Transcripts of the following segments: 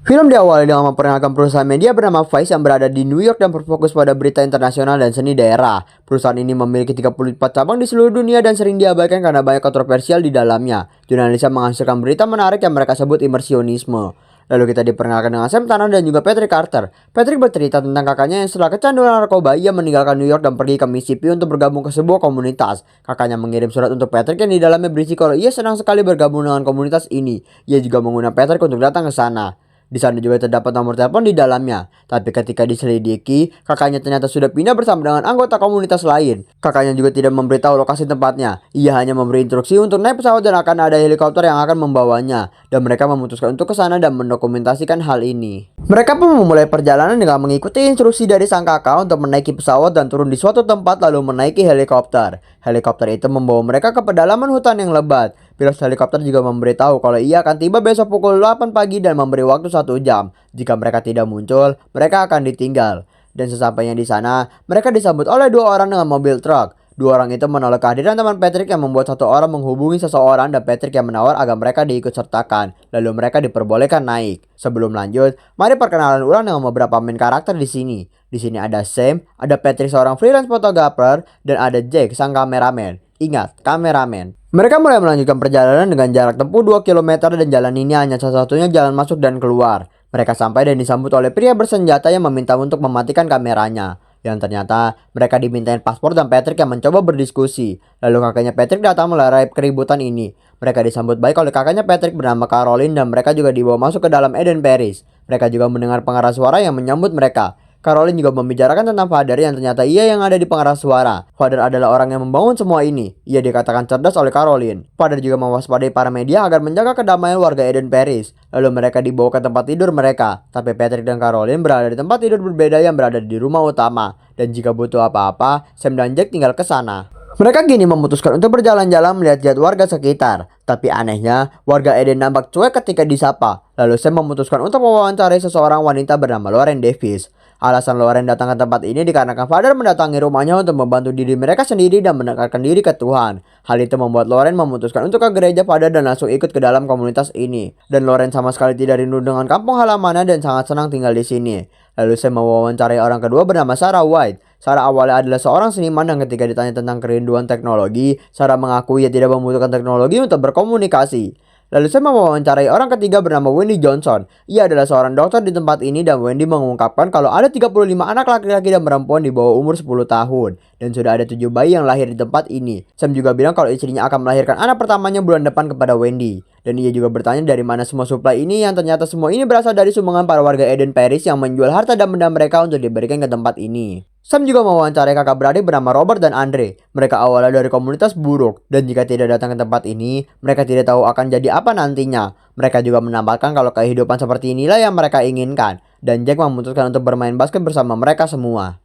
Film diawali dengan memperkenalkan perusahaan media bernama Vice yang berada di New York dan berfokus pada berita internasional dan seni daerah. Perusahaan ini memiliki 34 cabang di seluruh dunia dan sering diabaikan karena banyak kontroversial di dalamnya. Jurnalis yang menghasilkan berita menarik yang mereka sebut imersionisme. Lalu kita diperkenalkan dengan Sam Tanner dan juga Patrick Carter. Patrick bercerita tentang kakaknya yang setelah kecanduan narkoba, ia meninggalkan New York dan pergi ke Mississippi untuk bergabung ke sebuah komunitas. Kakaknya mengirim surat untuk Patrick yang di dalamnya berisi kalau ia senang sekali bergabung dengan komunitas ini. Ia juga mengundang Patrick untuk datang ke sana. Di sana juga terdapat nomor telepon di dalamnya. Tapi ketika diselidiki, kakaknya ternyata sudah pindah bersama dengan anggota komunitas lain. Kakaknya juga tidak memberitahu lokasi tempatnya. Ia hanya memberi instruksi untuk naik pesawat dan akan ada helikopter yang akan membawanya. Dan mereka memutuskan untuk ke sana dan mendokumentasikan hal ini. Mereka pun memulai perjalanan dengan mengikuti instruksi dari sang kakak untuk menaiki pesawat dan turun di suatu tempat lalu menaiki helikopter. Helikopter itu membawa mereka ke pedalaman hutan yang lebat. Pilot helikopter juga memberitahu kalau ia akan tiba besok pukul 8 pagi dan memberi waktu 1 jam. Jika mereka tidak muncul, mereka akan ditinggal. Dan sesampainya di sana, mereka disambut oleh 2 orang dengan mobil truk. 2 orang itu menolak kehadiran teman Patrick yang membuat 1 orang menghubungi seseorang dan Patrick yang menawar agar mereka diikut sertakan. Lalu mereka diperbolehkan naik. Sebelum lanjut, mari perkenalan ulang dengan beberapa main karakter di sini. Di sini ada Sam, ada Patrick seorang freelance fotografer, dan ada Jack sang kameramen. Ingat, kameramen. Mereka mulai melanjutkan perjalanan dengan jarak tempuh 2 km dan jalan ini hanya satu-satunya jalan masuk dan keluar. Mereka sampai dan disambut oleh pria bersenjata yang meminta untuk mematikan kameranya. Yang ternyata mereka dimintain paspor dan Patrick yang mencoba berdiskusi. Lalu kakaknya Patrick datang melerai keributan ini. Mereka disambut baik oleh kakaknya Patrick bernama Caroline dan mereka juga dibawa masuk ke dalam Eden Paris. Mereka juga mendengar pengeras suara yang menyambut mereka. Caroline juga membicarakan tentang Father yang ternyata ia yang ada di pengeras suara. Father adalah orang yang membangun semua ini. Ia dikatakan cerdas oleh Caroline. Father juga mewaspadai para media agar menjaga kedamaian warga Eden Paris. Lalu mereka dibawa ke tempat tidur mereka. Tapi Patrick dan Caroline berada di tempat tidur berbeda yang berada di rumah utama. Dan jika butuh apa-apa, Sam dan Jack tinggal ke sana. Mereka kini memutuskan untuk berjalan-jalan melihat warga sekitar. Tapi anehnya, warga Eden nampak cuek ketika disapa. Lalu Sam memutuskan untuk mewawancarai seseorang wanita bernama Lauren Davis. Alasan Lauren datang ke tempat ini dikarenakan Father mendatangi rumahnya untuk membantu diri mereka sendiri dan mendekatkan diri ke Tuhan. Hal itu membuat Lauren memutuskan untuk ke gereja Father dan langsung ikut ke dalam komunitas ini. Dan Lauren sama sekali tidak rindu dengan kampung halamannya dan sangat senang tinggal di sini. Lalu saya mewawancarai orang kedua bernama Sarah White. Sarah awalnya adalah seorang seniman dan ketika ditanya tentang kerinduan teknologi, Sarah mengaku ia tidak membutuhkan teknologi untuk berkomunikasi. Lalu saya mewawancarai orang ketiga bernama Wendy Johnson. Ia adalah seorang dokter di tempat ini dan Wendy mengungkapkan kalau ada 35 anak laki-laki dan perempuan di bawah umur 10 tahun. Dan sudah ada 7 bayi yang lahir di tempat ini. Sam juga bilang kalau istrinya akan melahirkan anak pertamanya bulan depan kepada Wendy. Dan ia juga bertanya dari mana semua suplai ini yang ternyata semua ini berasal dari sumbangan para warga Eden Paris yang menjual harta dan benda mereka untuk diberikan ke tempat ini. Sam juga mewawancarai kakak beradik bernama Robert dan Andre. Mereka awalnya dari komunitas buruk, dan jika tidak datang ke tempat ini, mereka tidak tahu akan jadi apa nantinya. Mereka juga menambahkan kalau kehidupan seperti inilah yang mereka inginkan, dan Jack memutuskan untuk bermain basket bersama mereka semua.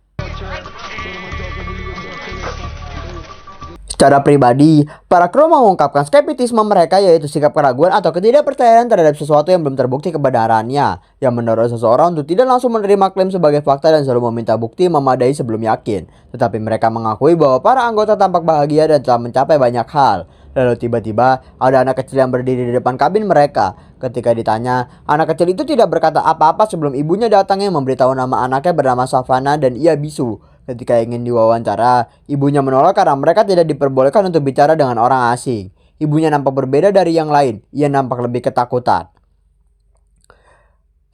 Secara pribadi, para kru mengungkapkan skeptisisme mereka yaitu sikap keraguan atau ketidakpercayaan terhadap sesuatu yang belum terbukti kebenarannya, yang mendorong seseorang untuk tidak langsung menerima klaim sebagai fakta dan selalu meminta bukti memadai sebelum yakin. Tetapi mereka mengakui bahwa para anggota tampak bahagia dan telah mencapai banyak hal. Lalu tiba-tiba ada anak kecil yang berdiri di depan kabin mereka. Ketika ditanya, anak kecil itu tidak berkata apa-apa sebelum ibunya datang yang memberitahu nama anaknya bernama Savannah dan ia bisu. Ketika ingin diwawancara, ibunya menolak karena mereka tidak diperbolehkan untuk bicara dengan orang asing. Ibunya nampak berbeda dari yang lain, ia nampak lebih ketakutan.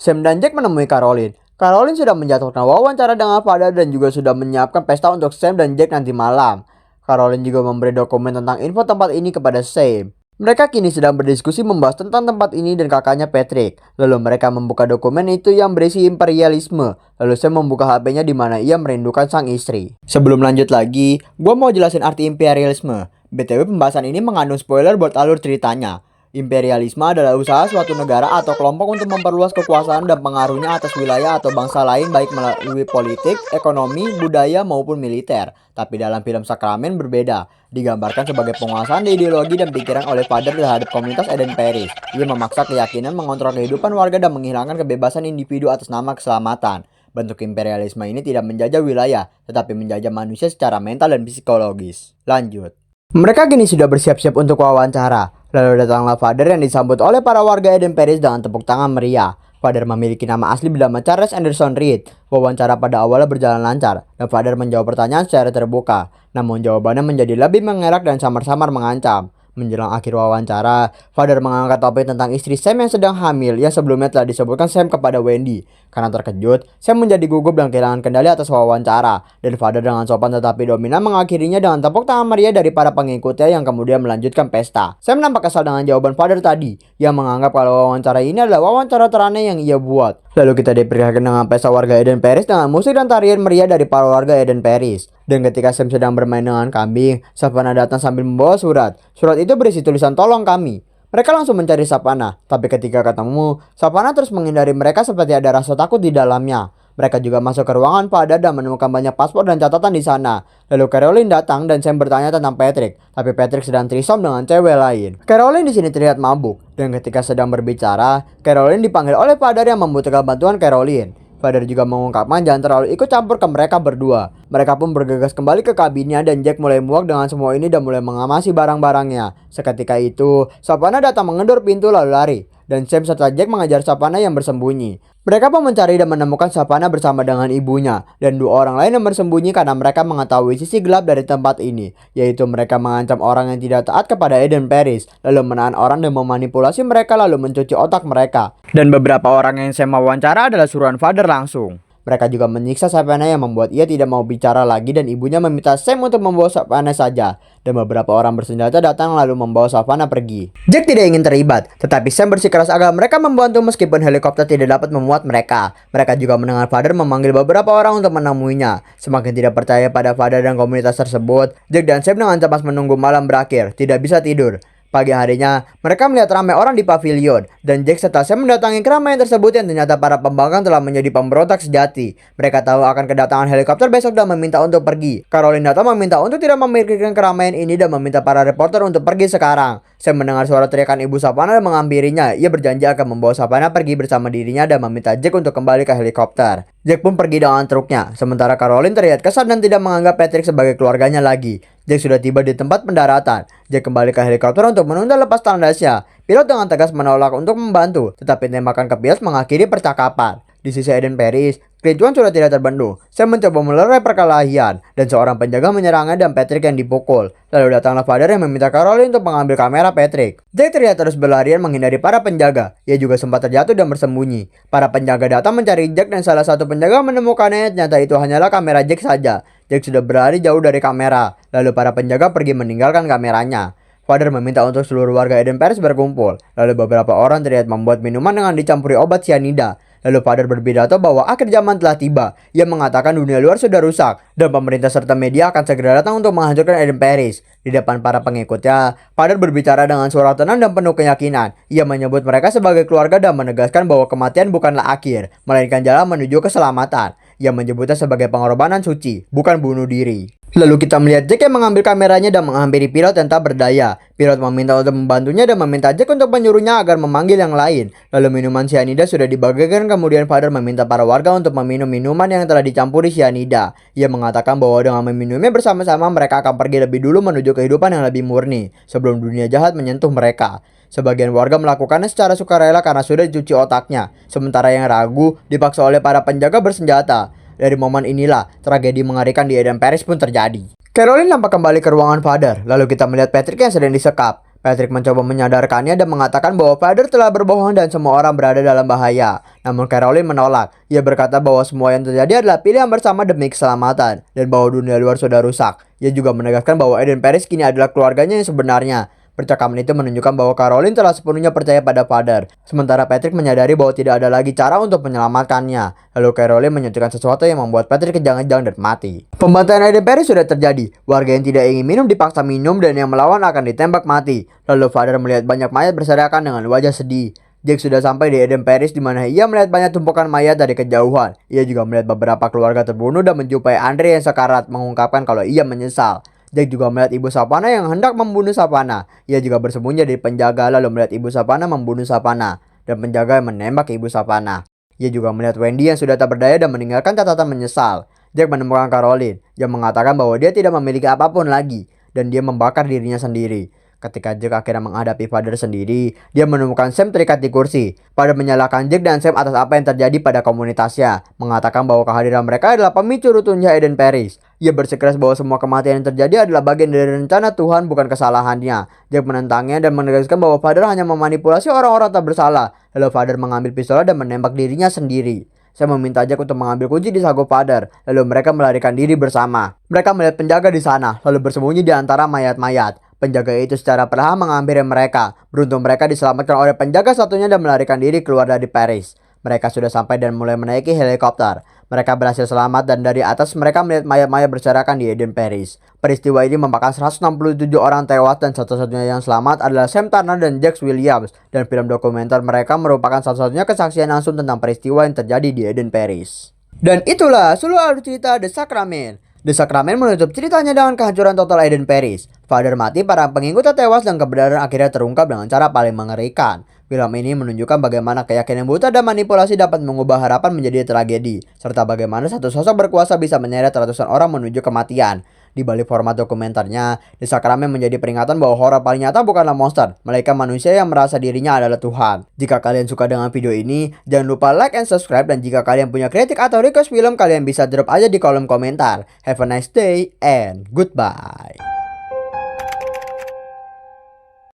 Sam dan Jack menemui Caroline. Caroline sudah menjatuhkan wawancara dengan Father dan juga sudah menyiapkan pesta untuk Sam dan Jack nanti malam. Caroline juga memberi dokumen tentang info tempat ini kepada Sam. Mereka kini sedang berdiskusi membahas tentang tempat ini dan kakaknya Patrick. Lalu mereka membuka dokumen itu yang berisi imperialisme. Lalu Sam membuka HP-nya di mana ia merindukan sang istri. Sebelum lanjut lagi, gua mau jelasin arti imperialisme. BTW pembahasan ini mengandung spoiler buat alur ceritanya. Imperialisme adalah usaha suatu negara atau kelompok untuk memperluas kekuasaan dan pengaruhnya atas wilayah atau bangsa lain baik melalui politik, ekonomi, budaya maupun militer. Tapi dalam film Sakramen berbeda, digambarkan sebagai penguasaan ideologi dan pikiran oleh Father terhadap komunitas Eden Paris. Ia memaksa keyakinan mengontrol kehidupan warga dan menghilangkan kebebasan individu atas nama keselamatan. Bentuk imperialisme ini tidak menjajah wilayah, tetapi menjajah manusia secara mental dan psikologis. Lanjut. Mereka kini sudah bersiap-siap untuk wawancara. Lalu datanglah Father yang disambut oleh para warga Eden Paris dengan tepuk tangan meriah. Father memiliki nama asli bernama Charles Anderson Reed. Wawancara pada awalnya berjalan lancar, dan Father menjawab pertanyaan secara terbuka. Namun jawabannya menjadi lebih mengelak dan samar-samar mengancam. Menjelang akhir wawancara, Father mengangkat topik tentang istri Sam yang sedang hamil yang sebelumnya telah disebutkan Sam kepada Wendy. Karena terkejut, Sam menjadi gugup dan kehilangan kendali atas wawancara. Dan Father dengan sopan tetapi dominan mengakhirinya dengan tepuk tangan meriah dari para pengikutnya yang kemudian melanjutkan pesta. Sam nampak kesal dengan jawaban Father tadi, yang menganggap kalau wawancara ini adalah wawancara teraneh yang ia buat. Lalu kita diperlihatkan dengan pesta warga Eden Paris dengan musik dan tarian meriah dari para warga Eden Paris. Dan ketika Sam sedang bermain dengan kambing, Savannah datang sambil membawa surat. Surat itu berisi tulisan "Tolong kami". Mereka langsung mencari Savannah, tapi ketika ketemu, Savannah terus menghindari mereka seperti ada rasa takut di dalamnya. Mereka juga masuk ke ruangan Father dan menemukan banyak paspor dan catatan di sana. Lalu Caroline datang dan Sam bertanya tentang Patrick, tapi Patrick sedang threesome dengan cewek lain. Caroline di sini terlihat mabuk, dan ketika sedang berbicara, Caroline dipanggil oleh Father yang membutuhkan bantuan Caroline. Father juga mengungkapkan jangan terlalu ikut campur ke mereka berdua. Mereka pun bergegas kembali ke kabinnya dan Jack mulai muak dengan semua ini dan mulai mengamasi barang-barangnya. Seketika itu, Savannah datang mengendor pintu lalu lari. Dan Sam serta Jack mengejar Savannah yang bersembunyi. Mereka pun mencari dan menemukan Savannah bersama dengan ibunya dan dua orang lain yang bersembunyi karena mereka mengetahui sisi gelap dari tempat ini, yaitu mereka mengancam orang yang tidak taat kepada Eden Paris, lalu menahan orang dan memanipulasi mereka lalu mencuci otak mereka. Dan beberapa orang yang Sam wawancara adalah suruhan Father langsung. Mereka juga menyiksa Savannah yang membuat ia tidak mau bicara lagi dan ibunya meminta Sam untuk membawa Savannah saja. Dan beberapa orang bersenjata datang lalu membawa Savannah pergi. Jack tidak ingin terlibat, tetapi Sam bersikeras agar mereka membantu meskipun helikopter tidak dapat memuat mereka. Mereka juga mendengar Father memanggil beberapa orang untuk menemuinya. Semakin tidak percaya pada Father dan komunitas tersebut, Jack dan Sam dengan cemas menunggu malam berakhir, tidak bisa tidur. Pagi harinya, mereka melihat ramai orang di pavilion, dan Jack serta Sam mendatangi keramaian tersebut yang ternyata para pembangkang telah menjadi pemberontak sejati. Mereka tahu akan kedatangan helikopter besok dan meminta untuk pergi. Caroline datang meminta untuk tidak memikirkan keramaian ini dan meminta para reporter untuk pergi sekarang. Sam mendengar suara teriakan ibu Savannah dan menghampirinya. Ia berjanji akan membawa Savannah pergi bersama dirinya dan meminta Jack untuk kembali ke helikopter. Jack pun pergi dengan truknya, sementara Caroline terlihat kesal dan tidak menganggap Patrick sebagai keluarganya lagi. Jack sudah tiba di tempat pendaratan. Jack kembali ke helikopter untuk menunda lepas tandasnya. Pilot dengan tegas menolak untuk membantu, tetapi tembakan ke pilot mengakhiri percakapan. Di sisi Eden Paris, kericuan sudah tidak terbendung. Sam mencoba melerai perkelahian, dan seorang penjaga menyerangnya dan Patrick yang dipukul. Lalu datanglah Father yang meminta Caroline untuk mengambil kamera Patrick. Jack terlihat terus berlarian menghindari para penjaga. Ia juga sempat terjatuh dan bersembunyi. Para penjaga datang mencari Jack dan salah satu penjaga menemukannya. Ternyata itu hanyalah kamera Jack saja. Jack sudah berlari jauh dari kamera. Lalu para penjaga pergi meninggalkan kameranya. Father meminta untuk seluruh warga Eden Paris berkumpul. Lalu beberapa orang terlihat membuat minuman dengan dicampuri obat cyanida. Lalu Father berpidato bahwa akhir zaman telah tiba. Ia mengatakan dunia luar sudah rusak dan pemerintah serta media akan segera datang untuk menghancurkan Eden Paris. Di depan para pengikutnya, Father berbicara dengan suara tenang dan penuh keyakinan. Ia menyebut mereka sebagai keluarga dan menegaskan bahwa kematian bukanlah akhir, melainkan jalan menuju keselamatan. Ia menyebutnya sebagai pengorbanan suci, bukan bunuh diri. Lalu kita melihat Jack yang mengambil kameranya dan menghampiri pilot yang tak berdaya. Pilot meminta untuk membantunya dan meminta Jack untuk menyuruhnya agar memanggil yang lain. Lalu minuman cyanida sudah dibagikan, kemudian Father meminta para warga untuk meminum minuman yang telah dicampuri cyanida. Ia mengatakan bahwa dengan meminumnya bersama-sama mereka akan pergi lebih dulu menuju kehidupan yang lebih murni, sebelum dunia jahat menyentuh mereka. Sebagian warga melakukannya secara sukarela karena sudah dicuci otaknya, sementara yang ragu dipaksa oleh para penjaga bersenjata. Dari momen inilah, tragedi mengerikan di Eden Paris pun terjadi. Caroline nampak kembali ke ruangan Father, lalu kita melihat Patrick yang sedang disekap. Patrick mencoba menyadarkannya dan mengatakan bahwa Father telah berbohong dan semua orang berada dalam bahaya. Namun Caroline menolak. Ia berkata bahwa semua yang terjadi adalah pilihan bersama demi keselamatan, dan bahwa dunia luar sudah rusak. Ia juga menegaskan bahwa Eden Paris kini adalah keluarganya yang sebenarnya. Percakapan itu menunjukkan bahwa Caroline telah sepenuhnya percaya pada Father. Sementara Patrick menyadari bahwa tidak ada lagi cara untuk menyelamatkannya. Lalu Caroline menyentuhkan sesuatu yang membuat Patrick kejang-kejang dan mati. Pembantaian Eden Paris sudah terjadi. Warga yang tidak ingin minum dipaksa minum dan yang melawan akan ditembak mati. Lalu Father melihat banyak mayat berserakan dengan wajah sedih. Jack sudah sampai di Eden Paris di mana ia melihat banyak tumpukan mayat dari kejauhan. Ia juga melihat beberapa keluarga terbunuh dan menjumpai Andre yang sekarat mengungkapkan kalau ia menyesal. Jack juga melihat ibu Savannah yang hendak membunuh Savannah. Ia juga bersembunyi dari penjaga lalu melihat ibu Savannah membunuh Savannah. Dan penjaga yang menembak ibu Savannah. Ia juga melihat Wendy yang sudah tak berdaya dan meninggalkan catatan menyesal. Jack menemukan Caroline yang mengatakan bahwa dia tidak memiliki apapun lagi. Dan dia membakar dirinya sendiri. Ketika Jack akhirnya menghadapi Father sendiri, dia menemukan Sam terikat di kursi. Father menyalahkan Jack dan Sam atas apa yang terjadi pada komunitasnya, mengatakan bahwa kehadiran mereka adalah pemicu runtuhnya Eden Parish. Ia bersikeras bahwa semua kematian yang terjadi adalah bagian dari rencana Tuhan, bukan kesalahannya. Jack menentangnya dan menegaskan bahwa Father hanya memanipulasi orang-orang tak bersalah. Lalu Father mengambil pistol dan menembak dirinya sendiri. Saya meminta Jack untuk mengambil kunci di saku Father, lalu mereka melarikan diri bersama. Mereka melihat penjaga di sana, lalu bersembunyi di antara mayat-mayat. Penjaga itu secara perlahan menghampiri mereka. Beruntung mereka diselamatkan oleh penjaga satunya dan melarikan diri keluar dari Paris. Mereka sudah sampai dan mulai menaiki helikopter. Mereka berhasil selamat dan dari atas mereka melihat mayat-mayat berserakan di Eden Parish. Peristiwa ini memakan 167 orang tewas dan satu-satunya yang selamat adalah Sam Turner dan Jack Williams. Dan film dokumenter mereka merupakan satu-satunya kesaksian langsung tentang peristiwa yang terjadi di Eden Parish. Dan itulah seluruh alur cerita The Sacrament. The Sacrament menutup ceritanya dengan kehancuran total Eden Parish. Father mati, para pengikutnya tewas, dan kebenaran akhirnya terungkap dengan cara paling mengerikan. Film ini menunjukkan bagaimana keyakinan buta dan manipulasi dapat mengubah harapan menjadi tragedi, serta bagaimana satu sosok berkuasa bisa menyeret ratusan orang menuju kematian. Di balik format dokumenternya, The Sacrament menjadi peringatan bahwa horor paling nyata bukanlah monster, melainkan manusia yang merasa dirinya adalah Tuhan. Jika kalian suka dengan video ini, jangan lupa like and subscribe, dan jika kalian punya kritik atau request film, kalian bisa drop aja di kolom komentar. Have a nice day and goodbye.